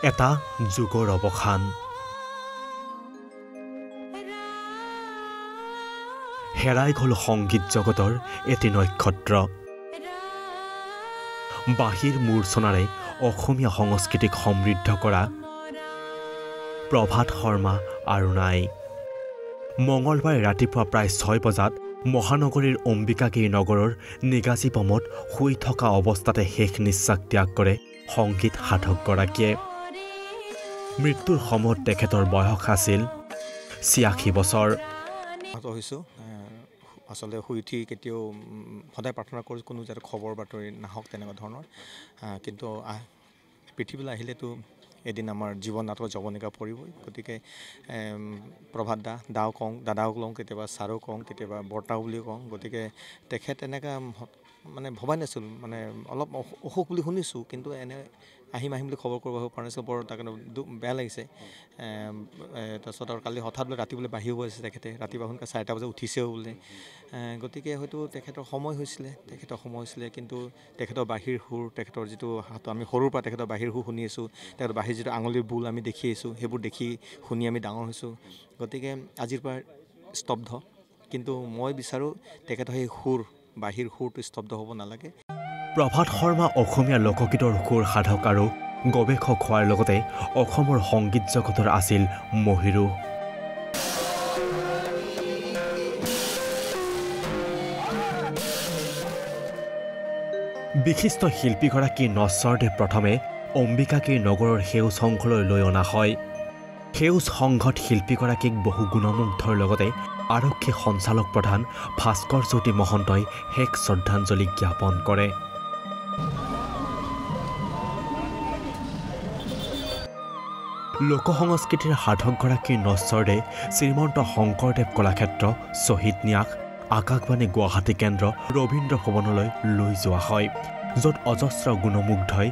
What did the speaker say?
এটা যুগৰ অৱসান হেৰাই গ'ল সংগীত জগতৰ এটি নক্ষত্ৰ বাহিৰ মূৰ্ছনাৰে অসমীয়া সংস্কৃতিক সমৃদ্ধ কৰা প্ৰভাত শৰ্মা আৰু নাই মঙলবাৰে ৰাতিপুৱা প্ৰায় 6 বজাত মহানগৰীৰ অম্বিকাগিৰি নগৰৰ নিগাজীপমত শুই থকা অৱস্থাতে শেষ নিশ্বাস ত্যাগ কৰে সংগীত সাধকগৰাকীয়ে মৃত্যুৰ সময়ত তেখেতৰ বয়স আছিল 86 বছৰ আসলে শুই উঠি কেতিয়াও সদায় প্ৰাৰ্থনা কৰোঁ কোনো যাতে খবৰ বাতৰি নাহক তেনেকুৱা ধৰণৰ কিন্তু পৃথিৱীলৈ আহিলেতো এদিন আমাৰ জীৱন নাটক যৱনিকা পৰিবই গতিকে প্ৰভাত দাও কওঁ দাদাও কওঁ কেতিয়াবা ছাৰো কওঁ কেতিয়াবা বৰ্তাও বুলি কওঁ গতিকে তেখেত এনেকুৱা মানে ভবাই নাছিলোঁ মানে অলপ অসুখ বুলি শুনিছোঁ কিন্তু এনে আহিম বুলি খবৰ কৰিব পৰা নাছিলোঁ বৰ তাকে বেয়া লাগিছে তাৰপিছত আৰু কালি হঠাৎ বোলে ৰাতি বোলে বাহিৰ হৈ আছে তেখেতে ৰাতিপুৱা সোনকালে 4টা বজাত উঠিছেও বোলে গতিকে হয়তো তেখেতৰ সময় হৈছিলে কিন্তু তেখেতৰ বাহিৰ সুৰ তেখেতৰ যিটো আমি সৰুৰ পৰা তেখেতৰ বাহিৰ সুৰ শুনি আছোঁ তেখেতৰ বাহিৰ যিটো আঙুলিৰ বোল আমি দেখি আহিছোঁ সেইবোৰ দেখি শুনি আমি ডাঙৰ হৈছোঁ গতিকে আজিৰ পৰা স্তব্ধ কিন্তু মই বিচাৰোঁ তেখেতৰ সেই সুৰ বাহিৰ সুৰটো স্তব্ধ হ'ব নালাগে প্ৰভাত শৰ্মা অসমীয়া লোকগীতৰ সুৰ সাধক আৰু গৱেষক হোৱাৰ লগতে অসমৰ সংগীত জগতৰ আছিল মহিৰু বিশিষ্ট শিল্পীগৰাকী নশ্বৰদেৱ প্ৰথমে অম্বিকাগিৰি নগৰৰ সেউজ সংঘলৈ লৈ অনা হয় সেউজ সংঘত শিল্পীগৰাকীক বহু গুণমুগ্ধৰ লগতে আৰক্ষী সঞ্চালক প্ৰধান ভাস্কৰ জ্যোতি মহন্তই শেষ শ্ৰদ্ধাঞ্জলি জ্ঞাপন কৰে লোকসংস্কৃতিৰ সাধকগৰাকীৰ নশ্বৰদেৱ শ্ৰীমন্ত শংকৰদেৱ কলাক্ষেত্ৰ শ্বহীদ ন্যাস আকাশবাণী গুৱাহাটী কেন্দ্ৰ ৰবীন্দ্ৰ ভৱনলৈ লৈ যোৱা হয় য'ত অজস্ৰ গুণমুগ্ধই